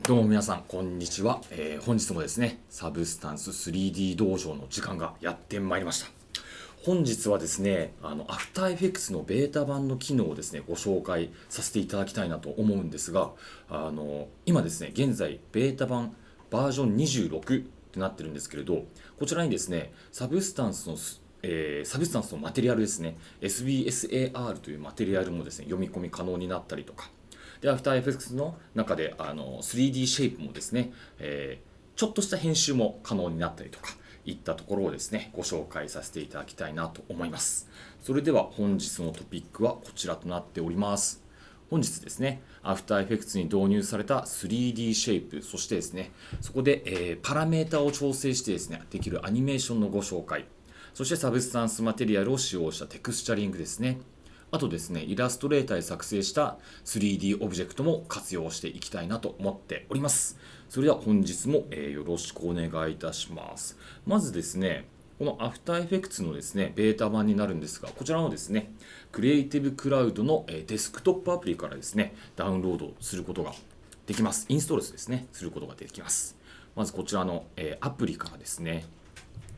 どうも皆さん、こんにちは。本日もですね、サブスタンス 3D 道場の時間がやってまいりました。本日はですね、アフターエフェクツのベータ版の機能をですね、ご紹介させていただきたいなと思うんですが、今ですね、現在、ベータ版バージョン26ってなってるんですけれど、こちらにですね、サブスタンスのマテリアルですね、SBSAR というマテリアルもですね、読み込み可能になったりとか、で、アフターエフェクツの中で3D シェイプもですね、ちょっとした編集も可能になったりとか、いったところをですね、ご紹介させていただきたいなと思います。それでは本日のトピックはこちらとなっております。本日ですね、アフターエフェクツに導入された 3D シェイプ、そしてですね、そこで、パラメータを調整してですね、できるアニメーションのご紹介、そしてサブスタンスマテリアルを使用したテクスチャリングですね。あとですね、イラストレーターで作成した 3D オブジェクトも活用していきたいなと思っております。それでは本日も、よろしくお願いいたします。まずですね、この After Effects のですね、ベータ版になるんですが、こちらのですね、Creative Cloud のデスクトップアプリからですね、ダウンロードすることができます。インストールですね、することができます。まずこちらのアプリからですね、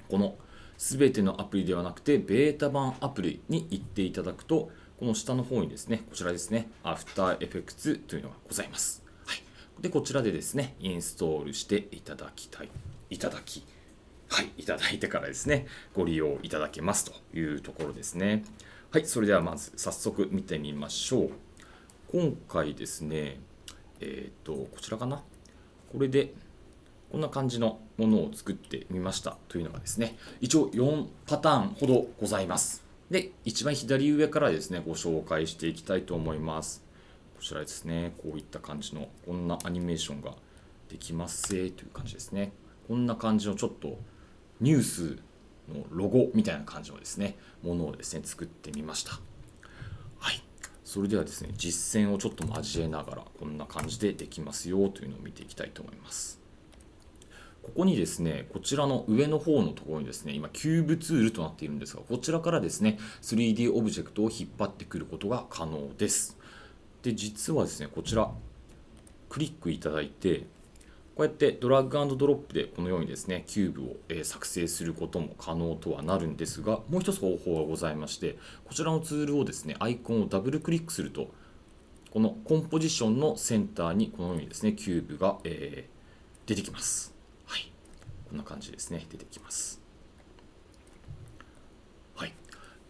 このすべてのアプリではなくて、ベータ版アプリに行っていただくと、この下の方にですね、こちらですね、After Effects というのがございます。はい。で、こちらでですね、インストールしていただいてからですね、ご利用いただけますというところですね。はい、それではまず早速見てみましょう。今回ですね、こちらかな。これで、こんな感じのものを作ってみましたというのがですね、一応4パターンほどございます。で、一番左上からですね、ご紹介していきたいと思います。こちらですね、こういった感じの、こんなアニメーションができますという感じですね。こんな感じのちょっとニュースのロゴみたいな感じのですね、ものをですね、作ってみました。はい。それではですね、実践をちょっと交えながら、こんな感じでできますよというのを見ていきたいと思います。ここにですね、こちらの上の方のところにですね、今、キューブツールとなっているんですが、こちらからですね、3D オブジェクトを引っ張ってくることが可能です。で、実はですね、こちら、クリックいただいて、こうやってドラッグ&ドロップでこのようにですね、キューブを作成することも可能とはなるんですが、もう一つ方法がございまして、こちらのツールをですね、アイコンをダブルクリックすると、このコンポジションのセンターにこのようにですね、キューブが、出てきます。はい。こんな感じですね、出てきます。はい。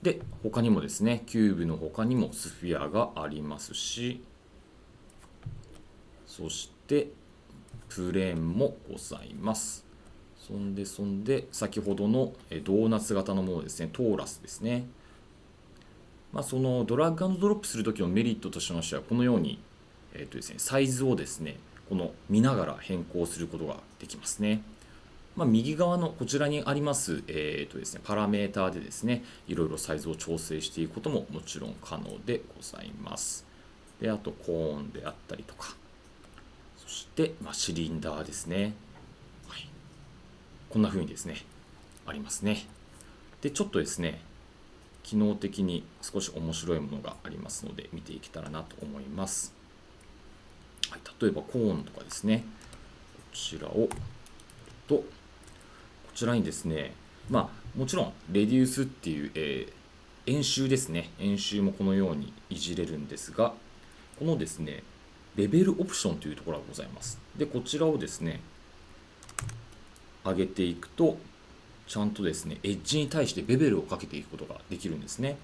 で、他にもですね、キューブの他にもスフィアがありますし、そしてプレーンもございます。そんで、先ほどのドーナツ型のものですね、トーラスですね。そのドラッグドロップするときのメリットとしましては、このように、ですね、サイズをですね、この見ながら変更することができますね。右側のこちらにあります、ですね、パラメーターでですね、いろいろサイズを調整していくことももちろん可能でございます。で、あとコーンであったりとか、そして、シリンダーですね。はい。こんな風にですね、ありますね。で、ちょっとですね、機能的に少し面白いものがありますので、見ていけたらなと思います。はい、例えばコーンとかですね、こちらをこちらにですね、もちろん、レデュースっていう、演習ですね。演習もこのようにいじれるんですが、このですね、レベルオプションというところがございます。で、こちらをですね、上げていくと、ちゃんとですね、エッジに対してベベルをかけていくことができるんですね。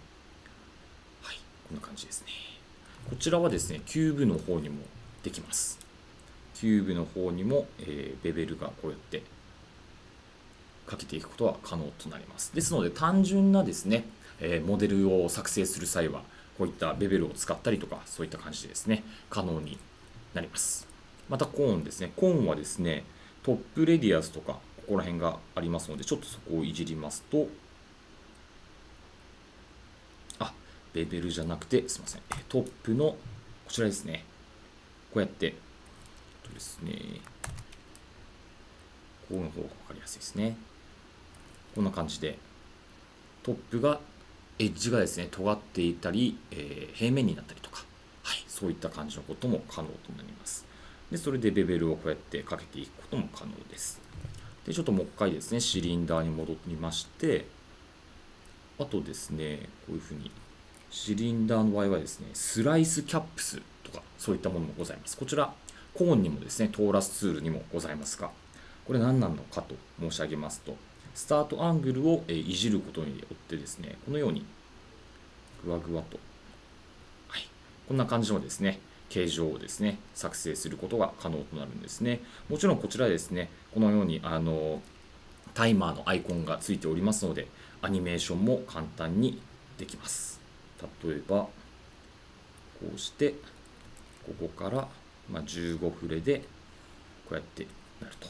はい、こんな感じですね。こちらはですね、キューブの方にもできます。キューブの方にも、ベベルがこうやってかけていくことは可能となります。ですので、単純なですね、モデルを作成する際は、こういったベベルを使ったりとか、そういった感じでですね、可能になります。またコーンですね。コーンはですね、トップレディアスとか、ここら辺がありますので、ちょっとそこをいじりますと、ベベルじゃなくて、すみません、トップの、こちらですね。こうやって、ですね、こうの方が分かりやすいですね。こんな感じで、トップが、エッジがですね、尖っていたり、平面になったりとか、はい、そういった感じのことも可能となります。で、それでベベルをこうやってかけていくことも可能です。で、ちょっともう一回ですね、シリンダーに戻りまして、あとですね、こういうふうに、シリンダーの場合はですね、スライスキャップスとか、そういったものもございます。こちら、コーンにもですね、トーラスツールにもございますが、これ何なのかと申し上げますと、スタートアングルをいじることによってですね、このように、ぐわぐわと、はい、こんな感じのですね、形状をですね、作成することが可能となるんですね。もちろんこちらですね、このようにタイマーのアイコンがついておりますので、アニメーションも簡単にできます。例えば、こうして、ここから、15フレで、こうやってなると。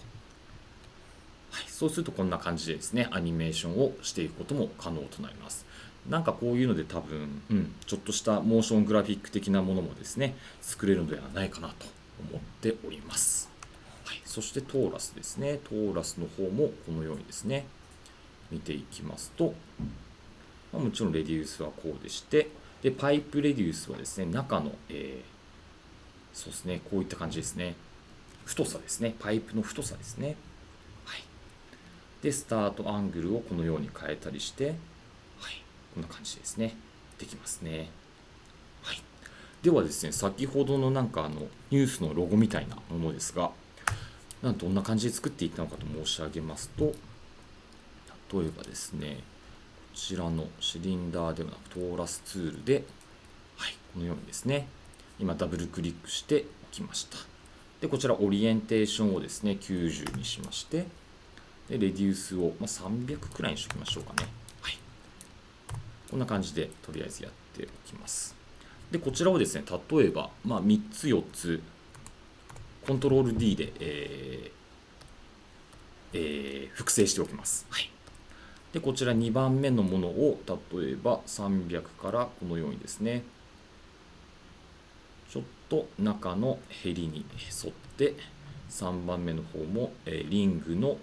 はい、そうするとこんな感じでですね、アニメーションをしていくことも可能となります。なんかこういうので多分、ちょっとしたモーショングラフィック的なものもですね、作れるのではないかなと思っております。はい、そしてトーラスですね。トーラスの方もこのようにですね、見ていきますと、もちろんレデュースはこうでして、で、パイプレデュースはですね、中の、そうですね、こういった感じですね。太さですね。パイプの太さですね。はい。で、スタートアングルをこのように変えたりして、はい。こんな感じですね。できますね。はい。ではですね、先ほどのなんかニュースのロゴみたいなものですが、どんな感じで作っていったのかと申し上げますと、例えばですね、こちらのシリンダーではなくトーラスツールで、はい、このようにですね、今ダブルクリックしておきました。で、こちらオリエンテーションをですね、90にしまして、で、レデュースを300くらいにしておきましょうかね。はい。こんな感じでとりあえずやっておきます。で、こちらをですね、例えば、3つ4つ、コントロール D で、複製しておきます。はい。で、こちら2番目のものを、例えば300からこのようにですね、ちょっと中のへりに沿って、3番目の方も、リングの、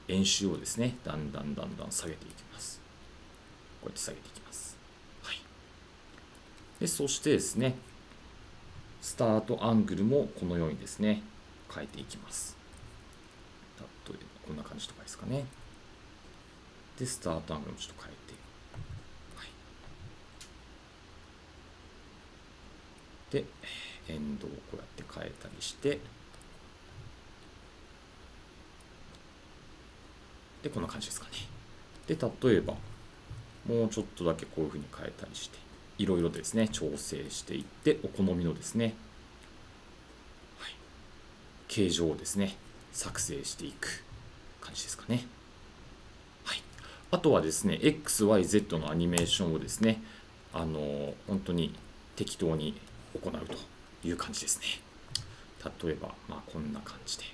円周をですね、だんだん下げていきます。こうやって下げていきます。はい。で、そしてですね、スタートアングルもこのようにですね、変えていきます。例えばこんな感じとかですかね。で、スタートアングルもちょっと変えて、はい。で、エンドをこうやって変えたりして、で、こんな感じですかね。で、例えば、もうちょっとだけこういう風に変えたりして、いろいろですね、調整していって、お好みのですね、はい、形状をですね、作成していく感じですかね。はい。あとはですね、XYZ のアニメーションをですね、本当に適当に行うという感じですね。例えば、こんな感じで、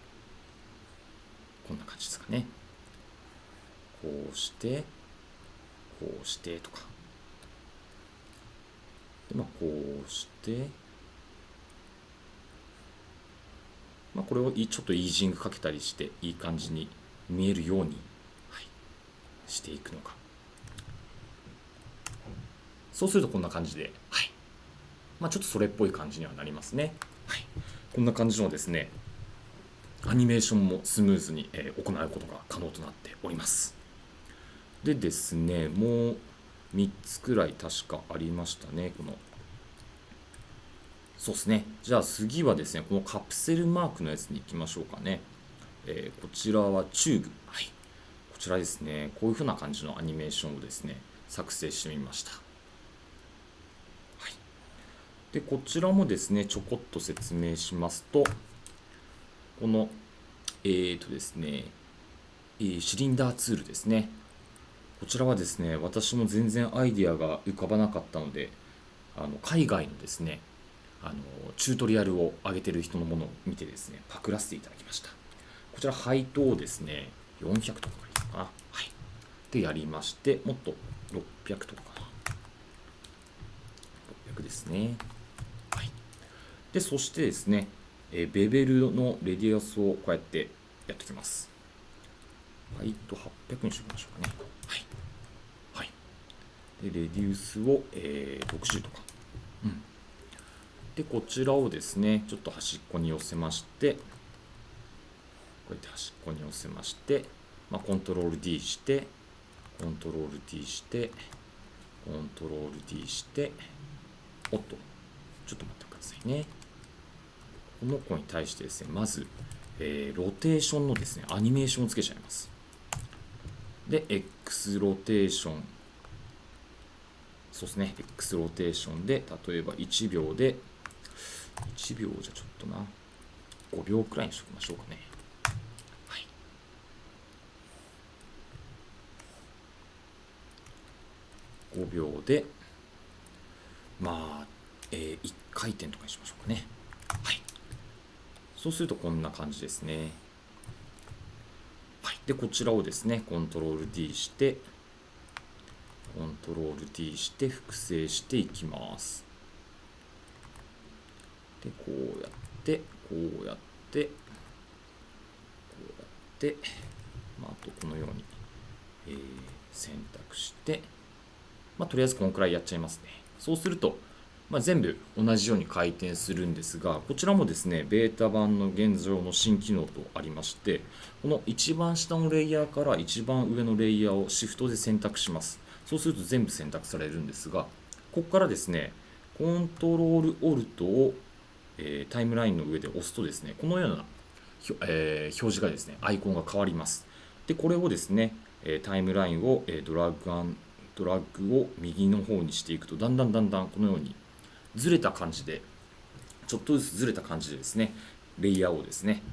こんな感じですかね。こうして、こうしてとか。で、こうして、これをちょっとイージングかけたりして、いい感じに見えるように、はい、していくのが。そうするとこんな感じで、はい。ちょっとそれっぽい感じにはなりますね。はい。こんな感じのですね、アニメーションもスムーズに行うことが可能となっております。でですね、もう3つくらい確かありましたね。そうですね。じゃあ次はですね、このカプセルマークのやつに行きましょうかね。こちらはチューブ。はい。こちらですね、こういう風な感じのアニメーションをですね、作成してみました。はい。で、こちらもですね、ちょこっと説明しますと、この、ですね、シリンダーツールですね。こちらはですね、私も全然アイディアが浮かばなかったので、海外のですね、チュートリアルを上げてる人のものを見てですね、パクらせていただきました。こちら配当をですね、400とかがいいのかな。はい。で、やりまして、もっと600とかかな。600ですね。はい。で、そしてですね、ベベルのレディアスをこうやってやっておきます。配当800にしておきましょうかね。はい。はい。で、レデュースを、60とか。でこちらをですねちょっと端っこに寄せまして、こうやって端っこに寄せまして、コントロール D してコントロール D してコントロール D して、おっとちょっと待ってくださいね。この子に対してですねまず、ロテーションのですねアニメーションをつけちゃいます。で X ロテーション、そうですね X ロテーションで例えば1秒で1秒じゃちょっとな5秒くらいにしときましょうかね。はい、5秒で1回転とかにしましょうかね。はい、そうするとこんな感じですね。はい、でこちらをですねコントロール D してコントロール D して複製していきます。でこうやってこうやってこうやって、あとこのように、選択して、とりあえずこのくらいやっちゃいますね。そうすると、全部同じように回転するんですが、こちらもですねベータ版の現状の新機能とありまして、この一番下のレイヤーから一番上のレイヤーをシフトで選択します。そうすると全部選択されるんですが、ここからですねコントロールオルトをタイムラインの上で押すとですねこのような、表示がですねアイコンが変わります。でこれをですねタイムラインをドラッグを右の方にしていくとだんだんこのようにずれた感じで、ちょっとずつずれた感じでですねレイヤーをですね、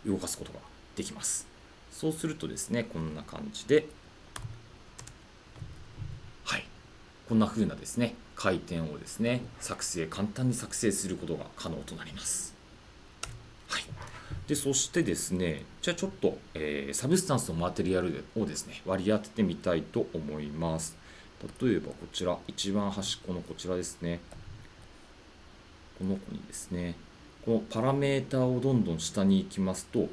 動かすことができます。そうするとですねこんな感じで、はい、こんな風なですね回転をですね簡単に作成することが可能となります。はい、でそしてですねじゃあちょっと、サブスタンスのマテリアルをですね割り当ててみたいと思います。例えばこちら一番端っこのこちらですね、この子にですねこのパラメーターをどんどん下に行きますと、こ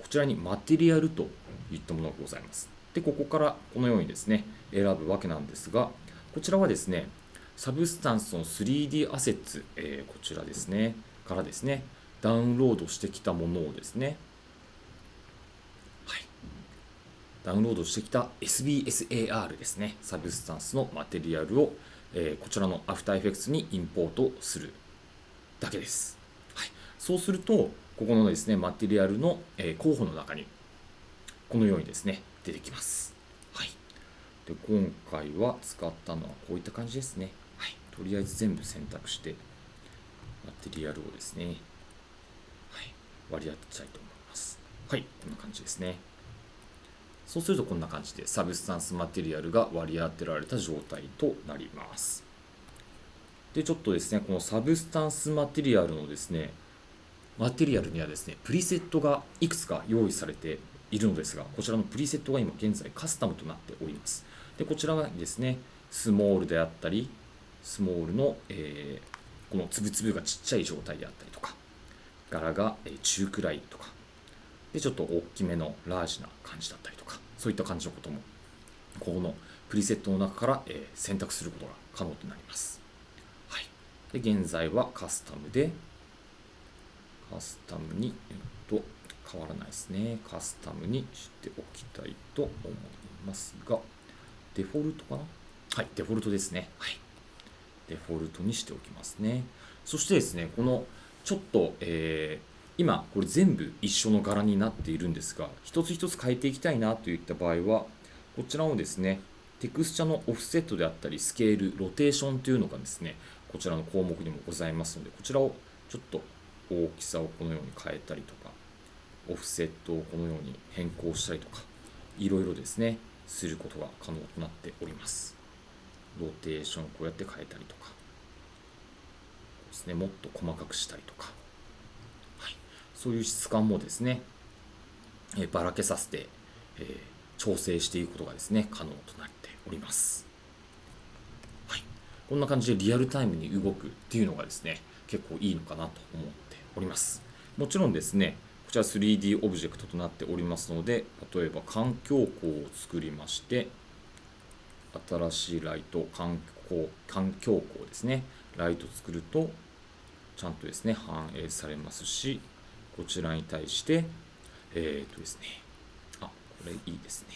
ちらにマテリアルといったものがございます。でここからこのようにですね選ぶわけなんですが、こちらはですねサブスタンスの 3D アセッツ、こちらですねからですねダウンロードしてきたものをですね、はい、ダウンロードしてきた SBSAR ですねサブスタンスのマテリアルを、こちらの After Effects にインポートするだけです。はい、そうするとここのですねマテリアルの、候補の中にこのようにですね出てきます。はい、で今回は使ったのはこういった感じですね。はい、とりあえず全部選択してマテリアルをですね、はい、割り当てたいと思います。はい、こんな感じですね。そうするとこんな感じでサブスタンスマテリアルが割り当てられた状態となります。でちょっとですねこのサブスタンスマテリアルのですねマテリアルにはですねプリセットがいくつか用意されているのですが、こちらのプリセットが今現在カスタムとなっております。でこちらはですねスモールであったりスモールの、この粒々がちっちゃい状態であったりとか、柄が中くらいとかでちょっと大きめのラージな感じだったりとか、そういった感じのこともこのプリセットの中から選択することが可能となります。はい、で現在はカスタムでカスタムに、変わらないですね。カスタムにしておきたいと思いますが、デフォルトかな？はい、デフォルトですね。はい、デフォルトにしておきますね。そしてですね、このちょっと、今これ全部一緒の柄になっているんですが、一つ一つ変えていきたいなといった場合は、こちらをですね、テクスチャのオフセットであったり、スケール、ロテーションというのがですね、こちらの項目にもございますので、こちらをちょっと大きさをこのように変えたりとか、オフセットをこのように変更したりとか、いろいろですね、することが可能となっております。ローテーションをこうやって変えたりとかですね、もっと細かくしたりとか、はい、そういう質感もですね、ばらけさせて、調整していくことがですね、可能となっております。はい、こんな感じでリアルタイムに動くっていうのがですね、結構いいのかなと思っております。もちろんですね、こちら 3D オブジェクトとなっておりますので、例えば環境光を作りまして、新しいライト、環境光ですね、ライト作ると、ちゃんとですね、反映されますし、こちらに対して、ですね、これいいですね。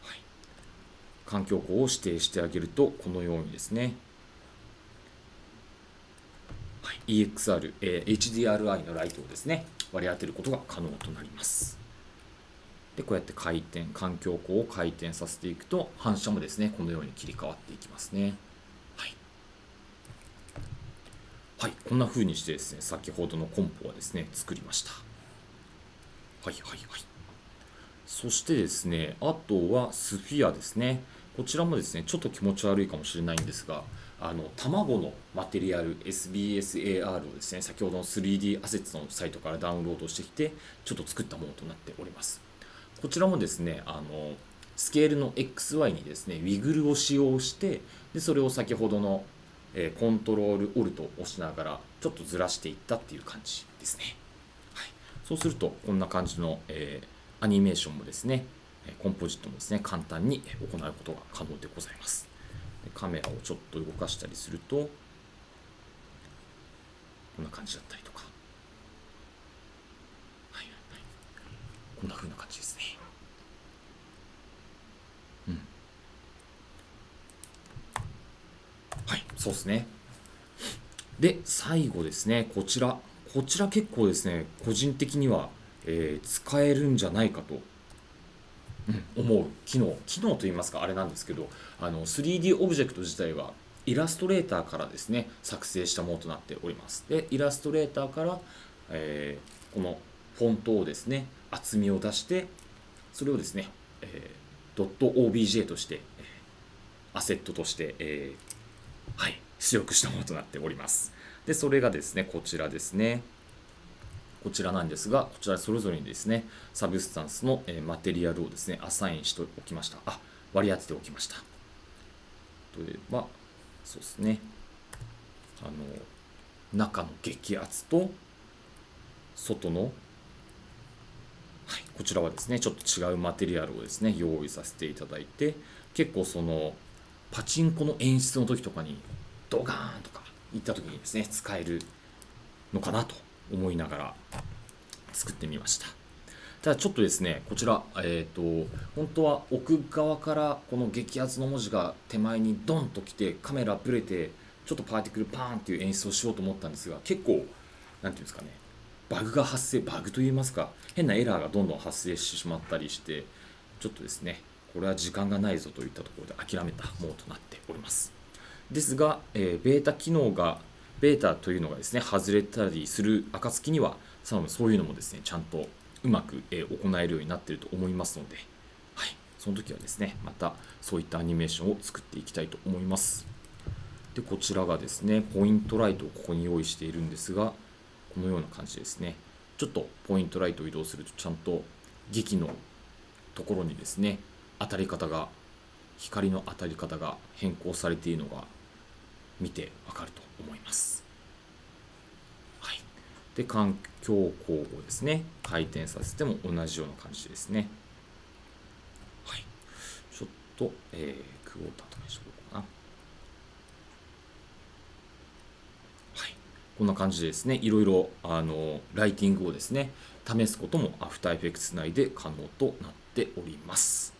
はい。環境光を指定してあげると、このようにですね、はい、EXR、HDRI のライトをですね、割り当てることが可能となります。で、こうやって環境光を回転させていくと、反射もですね、このように切り替わっていきますね。はい。はい、こんな風にしてですね、先ほどのコンポはですね、作りました。はいはいはい。そしてですね、あとはスフィアですね。こちらもですね、ちょっと気持ち悪いかもしれないんですが、卵のマテリアル SBSAR をですね、先ほどの 3D アセッツのサイトからダウンロードしてきて、ちょっと作ったものとなっております。こちらもですね、スケールの XY にですね、ウィグルを使用して、でそれを先ほどの、コントロールオルトを押しながら、ちょっとずらしていったっていう感じですね。はい、そうすると、こんな感じの、アニメーションもですね、コンポジットもですね、簡単に行うことが可能でございます。カメラをちょっと動かしたりすると、こんな感じだったりとか、はいはいはい、こんな風な感じですね。はい、そうですね。で、最後ですね、こちら結構ですね、個人的には、使えるんじゃないかと、思う機能といいますか、あれなんですけど、3D オブジェクト自体はイラストレーターからですね、作成したものとなっております。で、イラストレーターから、このフォントをですね、厚みを出して、それをですね、.obj として、アセットとして、はい、出力したものとなっております。で、それがですね、こちらですね。こちらなんですが、こちらそれぞれにですね、サブスタンスのマテリアルをですね、アサインしておきました。割り当てておきました。例えば、そうですね、中の激圧と、外の、はい、こちらはですね、ちょっと違うマテリアルをですね、用意させていただいて、結構パチンコの演出の時とかに、ドガーンとかいった時にですね、使えるのかなと思いながら作ってみました。ただちょっとですね、こちら、本当は奥側からこの激圧の文字が手前にドンと来て、カメラブレて、ちょっとパーティクルパーンっていう演出をしようと思ったんですが、結構、なんていうんですかね、バグといいますか、変なエラーがどんどん発生してしまったりして、ちょっとですね、これは時間がないぞといったところで諦めたものとなっております。ですが、ベータというのがですね、外れたりする暁には、そういうのもですね、ちゃんとうまく行えるようになっていると思いますので、はい、その時はですね、またそういったアニメーションを作っていきたいと思います。で、こちらがですね、ポイントライトをここに用意しているんですが、このような感じですね。ちょっとポイントライトを移動すると、ちゃんと劇のところにですね、光の当たり方が変更されているのが見てわかると思います。はい。で、環境光をですね、回転させても同じような感じですね。はい。ちょっと、クォーターとかにしとこうかな。はい。こんな感じでですね、いろいろ、ライティングをですね、試すことも After Effects 内で可能となっております。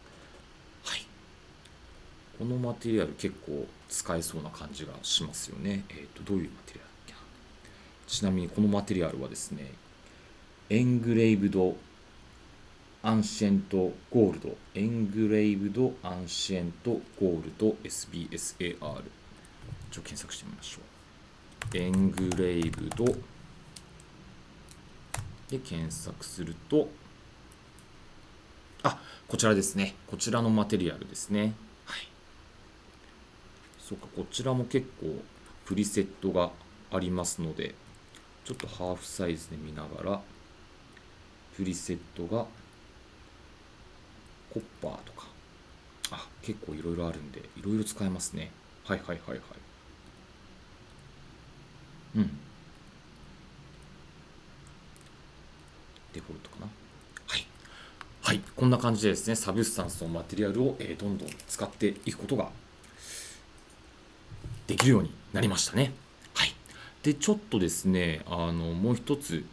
はい。このマテリアル結構使えそうな感じがしますよね。どういうマテリアルだっけな。ちなみにこのマテリアルはですね、エングレイブドアンシエントゴールド、エングレイブドアンシエントゴールド SBSAR。ちょっと検索してみましょう。エングレイブドで検索すると、こちらですね。こちらのマテリアルですね。はい。そうか、こちらも結構プリセットがありますので、ちょっとハーフサイズで見ながら、プリセットがコッパーとか、結構いろいろあるんで、いろいろ使えますね。はいはいはいはい。デフォルトかな。はい。はい。こんな感じでですね、サブスタンスのマテリアルをどんどん使っていくことができるようになりましたね。はい。で、ちょっとですね、もう一つ、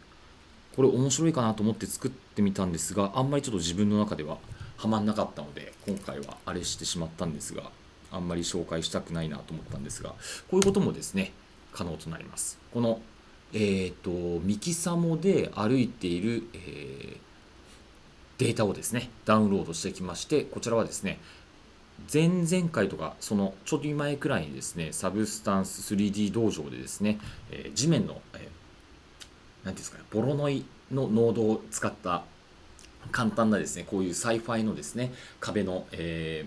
これ面白いかなと思って作ってみたんですが、あんまりちょっと自分の中ではハマんなかったので、今回はあれしてしまったんですが、あんまり紹介したくないなと思ったんですが、こういうこともですね、可能となります。この、ミキサモで歩いている、データをですね、ダウンロードしてきまして、こちらはですね、前々回とか、そのちょっと前くらいにですね、サブスタンス 3D 道場でですね、地面の、なんていうんですかね、ボロノイのノードを使った簡単なですね、こういうサイファイのですね、壁の、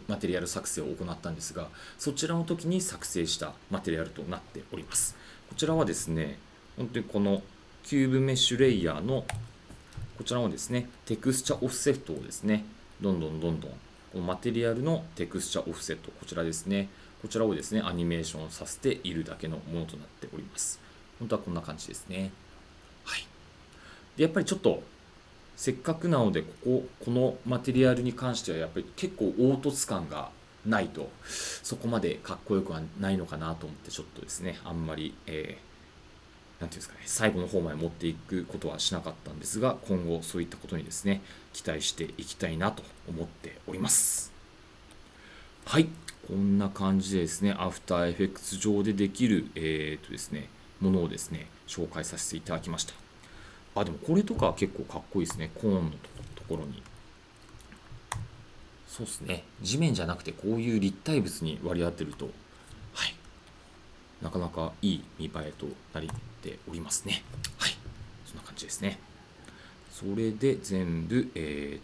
マテリアル作成を行ったんですが、そちらの時に作成したマテリアルとなっております。こちらはですね、本当にこのキューブメッシュレイヤーのこちらのですね、テクスチャオフセットをですね、どんどんこのマテリアルのテクスチャオフセット、こちらですね、こちらをですね、アニメーションさせているだけのものとなっております。本当はこんな感じですね。はい。で、やっぱりちょっと、せっかくなので、このマテリアルに関しては、やっぱり結構凹凸感がないと、そこまでかっこよくはないのかなと思って、ちょっとですね、あんまり、なんていうんですかね、最後の方まで持っていくことはしなかったんですが、今後そういったことにですね、期待していきたいなと思っております。はい、こんな感じでですね、アフターエフェクツ上でできる、ですね、ものをですね、紹介させていただきました。あ、でもこれとかは結構かっこいいですね、コーンのところに。そうですね、地面じゃなくてこういう立体物に割り当てると、はい、なかなかいい見栄えとなっておりますね。はい、そんな感じですね。それで全部、終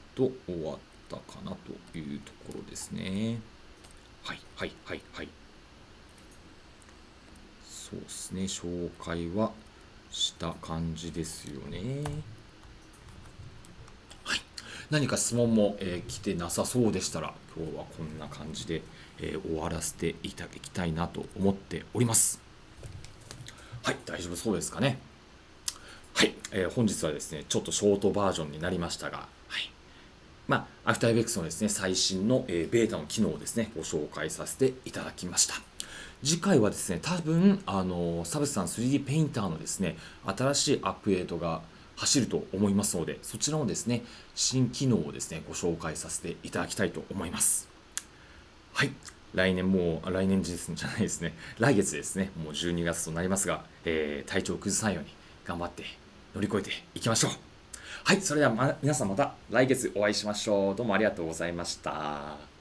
わったかなというところですね。はい。そうですね、紹介はした感じですよね。はい。何か質問も、来てなさそうでしたら、今日はこんな感じで、終わらせていただきたいなと思っております。はい、大丈夫そうですかね。はい、本日はですね、ちょっとショートバージョンになりましたが、はい。アフターエフェクスのですね、最新の、ベータの機能をですね、ご紹介させていただきました。次回はですね、多分、サブスタン 3D ペインターのですね、新しいアップデートが走ると思いますので、そちらのですね、新機能をですね、ご紹介させていただきたいと思います。はい。来年じゃないですね。来月ですね、もう12月となりますが、体調を崩さないように頑張って乗り越えていきましょう。はい。それでは皆さんまた来月お会いしましょう。どうもありがとうございました。